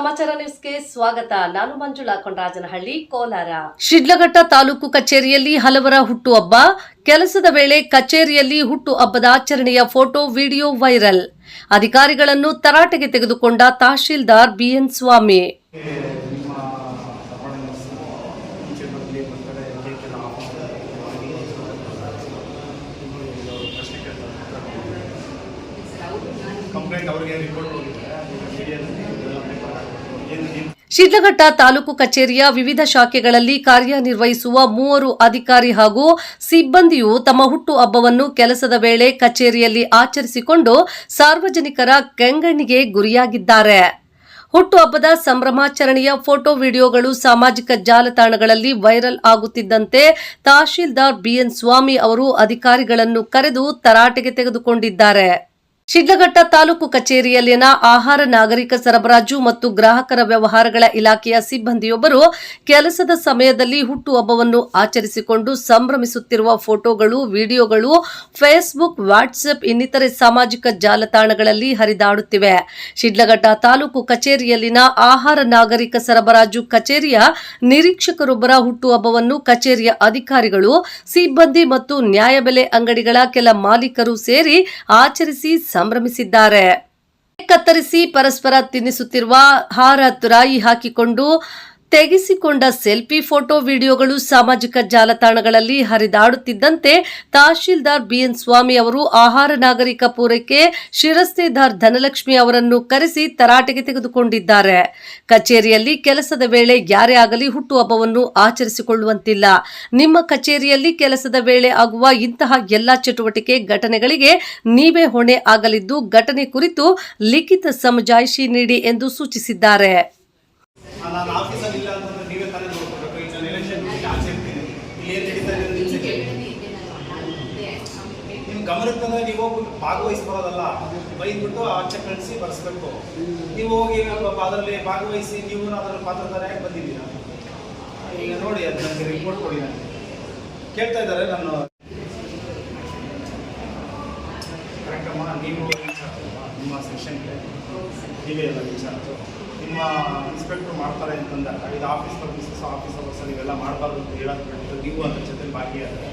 ಸಮಾಚಾರ ನ್ಯೂಸ್ಗೆ ಸ್ವಾಗತ. ನಾನು ಮಂಜುಳಾ ಕೊಂಡರಾಜನಹಳ್ಳಿ, ಕೋಲಾರ. ಶಿಡ್ಲಘಟ್ಟ ತಾಲೂಕು ಕಚೇರಿಯಲ್ಲಿ ಹಲವರ ಹುಟ್ಟುಹಬ್ಬ. ಕೆಲಸದ ವೇಳೆ ಕಚೇರಿಯಲ್ಲಿ ಹುಟ್ಟುಹಬ್ಬದ ಆಚರಣೆಯ ಫೋಟೋ, ವಿಡಿಯೋ ವೈರಲ್. ಅಧಿಕಾರಿಗಳನ್ನು ತರಾಟೆಗೆ ತೆಗೆದುಕೊಂಡ ತಹಶೀಲ್ದಾರ್ ಬಿಎನ್ ಸ್ವಾಮಿ. ಶಿಡ್ಲಘಟ್ಟ ತಾಲೂಕು ಕಚೇರಿಯ ವಿವಿಧ ಶಾಖೆಗಳಲ್ಲಿ ಕಾರ್ಯನಿರ್ವಹಿಸುವ 3 ಅಧಿಕಾರಿ ಹಾಗೂ ಸಿಬ್ಬಂದಿಯು ತಮ್ಮ ಹುಟ್ಟುಹಬ್ಬವನ್ನು ಕೆಲಸದ ವೇಳೆ ಕಚೇರಿಯಲ್ಲಿ ಆಚರಿಸಿಕೊಂಡು ಸಾರ್ವಜನಿಕರ ಕೆಂಗಣ್ಣಿಗೆ ಗುರಿಯಾಗಿದ್ದಾರೆ. ಹುಟ್ಟುಹಬ್ಬದ ಸಂಭ್ರಮಾಚರಣೆಯ ಫೋಟೋ, ವಿಡಿಯೋಗಳು ಸಾಮಾಜಿಕ ಜಾಲತಾಣಗಳಲ್ಲಿ ವೈರಲ್ ಆಗುತ್ತಿದ್ದಂತೆ ತಹಶೀಲ್ದಾರ್ ಬಿಎನ್ ಸ್ವಾಮಿ ಅವರು ಅಧಿಕಾರಿಗಳನ್ನು ಕರೆದು ತರಾಟೆಗೆ ತೆಗೆದುಕೊಂಡಿದ್ದಾರೆ. ಶಿಡ್ಲಘಟ್ಟ ತಾಲೂಕು ಕಚೇರಿಯಲ್ಲಿನ ಆಹಾರ, ನಾಗರಿಕ ಸರಬರಾಜು ಮತ್ತು ಗ್ರಾಹಕರ ವ್ಯವಹಾರಗಳ ಇಲಾಖೆಯ ಸಿಬ್ಬಂದಿಯೊಬ್ಬರು ಕೆಲಸದ ಸಮಯದಲ್ಲಿ ಹುಟ್ಟುಹಬ್ಬವನ್ನು ಆಚರಿಸಿಕೊಂಡು ಸಂಭ್ರಮಿಸುತ್ತಿರುವ ಫೋಟೋಗಳು, ವಿಡಿಯೋಗಳು ಫೇಸ್ಬುಕ್, ವಾಟ್ಸ್ಆಪ್ ಇನ್ನಿತರೆ ಸಾಮಾಜಿಕ ಜಾಲತಾಣಗಳಲ್ಲಿ ಹರಿದಾಡುತ್ತಿವೆ. ಶಿಡ್ಲಘಟ್ಟ ತಾಲೂಕು ಕಚೇರಿಯಲ್ಲಿನ ಆಹಾರ, ನಾಗರಿಕ ಸರಬರಾಜು ಕಚೇರಿಯ ನಿರೀಕ್ಷಕರೊಬ್ಬರ ಹುಟ್ಟುಹಬ್ಬವನ್ನು ಕಚೇರಿಯ ಅಧಿಕಾರಿಗಳು, ಸಿಬ್ಬಂದಿ ಮತ್ತು ನ್ಯಾಯಬೆಲೆ ಅಂಗಡಿಗಳ ಕೆಲ ಮಾಲೀಕರು ಸೇರಿ ಆಚರಿಸಿ ಸಂಭ್ರಮಿಸಿದ್ದಾರೆ. ಕತ್ತರಿಸಿ ಪರಸ್ಪರ ತಿನ್ನಿಸುತ್ತಿರುವ ಹಾರ, ತುರಾಯಿ ಹಾಕಿಕೊಂಡು ತೆಗೆಸಿಕೊಂಡ ಸೆಲ್ಫಿ, ಫೋಟೋ, ವಿಡಿಯೋಗಳು ಸಾಮಾಜಿಕ ಜಾಲತಾಣಗಳಲ್ಲಿ ಹರಿದಾಡುತ್ತಿದ್ದಂತೆ ತಹಶೀಲ್ದಾರ್ ಬಿಎನ್ ಸ್ವಾಮಿ ಅವರು ಆಹಾರ, ನಾಗರಿಕ ಪೂರೈಕೆ ಶಿರಸ್ತೇದಾರ್ ಧನಲಕ್ಷ್ಮಿ ಅವರನ್ನು ಕರೆಸಿ ತರಾಟೆಗೆ ತೆಗೆದುಕೊಂಡಿದ್ದಾರೆ. ಕಚೇರಿಯಲ್ಲಿ ಕೆಲಸದ ವೇಳೆ ಯಾರೇ ಆಗಲಿ ಹುಟ್ಟುಹಬ್ಬವನ್ನು ಆಚರಿಸಿಕೊಳ್ಳುವಂತಿಲ್ಲ. ನಿಮ್ಮ ಕಚೇರಿಯಲ್ಲಿ ಕೆಲಸದ ವೇಳೆ ಆಗುವ ಇಂತಹ ಎಲ್ಲಾ ಚಟುವಟಿಕೆ, ಘಟನೆಗಳಿಗೆ ನೀವೇ ಹೊಣೆ ಆಗಲಿದ್ದು ಘಟನೆ ಕುರಿತು ಲಿಖಿತ ಸಮಜಾಯಿಷಿ ನೀಡಿ ಎಂದು ಸೂಚಿಸಿದ್ದಾರೆ. ನಾನು ಆಫೀಸಲ್ಲಿ ಇಲ್ಲ ಅಂತಂದ್ರೆ ನೀವೇ ತಾನೇ ನೋಡ್ಕೋಬೇಕು. ಈಗ ನಾನು ಎಲೆಕ್ಷನ್ ಆಚೆ ಇರ್ತೀನಿ, ಇಲ್ಲಿ ಏನು ನಡೀತಾ ಇದೆ ನಿಮ್ಮ ಗಮನಕ್ಕೆ ತಂದರೆ ನೀವು ಹೋಗಿ ಭಾಗವಹಿಸ್ಬೋದಲ್ಲ, ಬೈದ್ಬಿಟ್ಟು ಆಚೆ ಕಳಿಸಿ ಬರೆಸ್ಬೇಕು. ನೀವು ಹೋಗಿ ಅದರಲ್ಲಿ ಭಾಗವಹಿಸಿ ನೀವು ಅದರಲ್ಲಿ ಪಾತ್ರಧಾರಿಯಾಗಿ ಬಂದಿದ್ದೀರಾ. ಈಗ ನೋಡಿ, ಅದು ನನಗೆ ರಿಪೋರ್ಟ್ ಕೊಡಿ. ನನಗೆ ಕೇಳ್ತಾ ಇದ್ದಾರೆ. ನಾನು ಕರೆಕ್ಟಮ್ಮ, ನೀವು ಇನ್ಚಾರ್ಜ್ ನಿಮ್ಮ ಸೆಕ್ಷನ್ಗೆ ನೀವೇ ಎಲ್ಲ ಇನ್ಚಾರ್ಜು. ನಿಮ್ಮ ಇನ್ಸ್ಪೆಕ್ಟರ್ ಮಾಡ್ತಾರೆ ಅಂತಂದಾಗ ಇದು ಆಫೀಸ್ ಅವರ್ಸಲ್ಲಿ ಇವೆಲ್ಲ ಮಾಡಬಾರ್ದು ಅಂತ ಹೇಳೋದು ನೀವು ಅದ್ರ ಜೊತೆ ಭಾಗಿಯಾದರೆ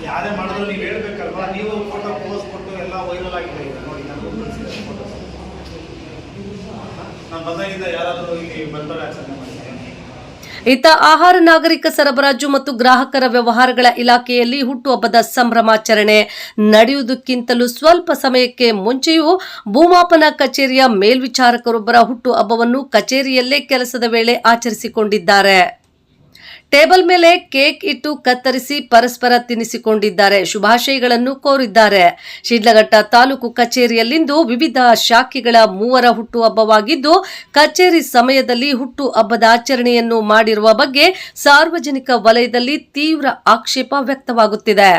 ಯಾರೇ ಮಾಡಿದ್ರು ನೀವು ಹೇಳ್ಬೇಕಲ್ವಾ. ನೀವು ಫೋಟೋ ಪೋಸ್ ಕೊಟ್ಟು ಎಲ್ಲ ವೈರಲ್ ಆಗಿದೆ. ಈಗ ನೋಡಿ, ನಾನು ಕಳಿಸಿದ್ದೆ ಫೋಟೋಸ್. ನಾನು ಬಂದಾಗಿಂದ ಯಾರಾದರೂ ಇಲ್ಲಿ ಬರ್ತಾರೆ ಆಚರಣೆ ಮಾಡಿದ್ದೇನೆ. ಇತ್ತ ಆಹಾರ, ನಾಗರಿಕ ಸರಬರಾಜು ಮತ್ತು ಗ್ರಾಹಕರ ವ್ಯವಹಾರಗಳ ಇಲಾಖೆಯಲ್ಲಿ ಹುಟ್ಟುಹಬ್ಬದ ಸಂಭ್ರಮಾಚರಣೆ ನಡೆಯುವುದಕ್ಕಿಂತಲೂ ಸ್ವಲ್ಪ ಸಮಯಕ್ಕೆ ಮುಂಚೆಯೂ ಭೂಮಾಪನ ಕಚೇರಿಯ ಮೇಲ್ವಿಚಾರಕರೊಬ್ಬರ ಹುಟ್ಟುಹಬ್ಬವನ್ನು ಕಚೇರಿಯಲ್ಲೇ ಕೆಲಸದ ವೇಳೆ ಆಚರಿಸಿಕೊಂಡಿದ್ದಾರೆ. ಟೇಬಲ್ ಮೇಲೆ ಕೇಕ್ ಇಟ್ಟು ಕತ್ತರಿಸಿ ಪರಸ್ಪರ ತಿನ್ನಿಸಿಕೊಂಡಿದ್ದಾರೆ. ಶುಭಾಶಯಗಳನ್ನು ಕೋರಿದ್ದಾರೆ. ಶಿಡ್ಲಘಟ್ಟ ತಾಲೂಕು ಕಚೇರಿಯಲ್ಲಿಂದು ವಿವಿಧ ಶಾಖೆಗಳ 3 ಹುಟ್ಟುಹಬ್ಬವಾಗಿದ್ದು, ಕಚೇರಿ ಸಮಯದಲ್ಲಿ ಹುಟ್ಟುಹಬ್ಬದ ಆಚರಣೆಯನ್ನು ಮಾಡಿರುವ ಬಗ್ಗೆ ಸಾರ್ವಜನಿಕ ವಲಯದಲ್ಲಿ ತೀವ್ರ ಆಕ್ಷೇಪ ವ್ಯಕ್ತವಾಗುತ್ತಿದೆ.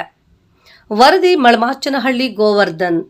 ವರದಿ ಮಳಮಾಚನಹಳ್ಳಿ, ಗೋವರ್ಧನ್.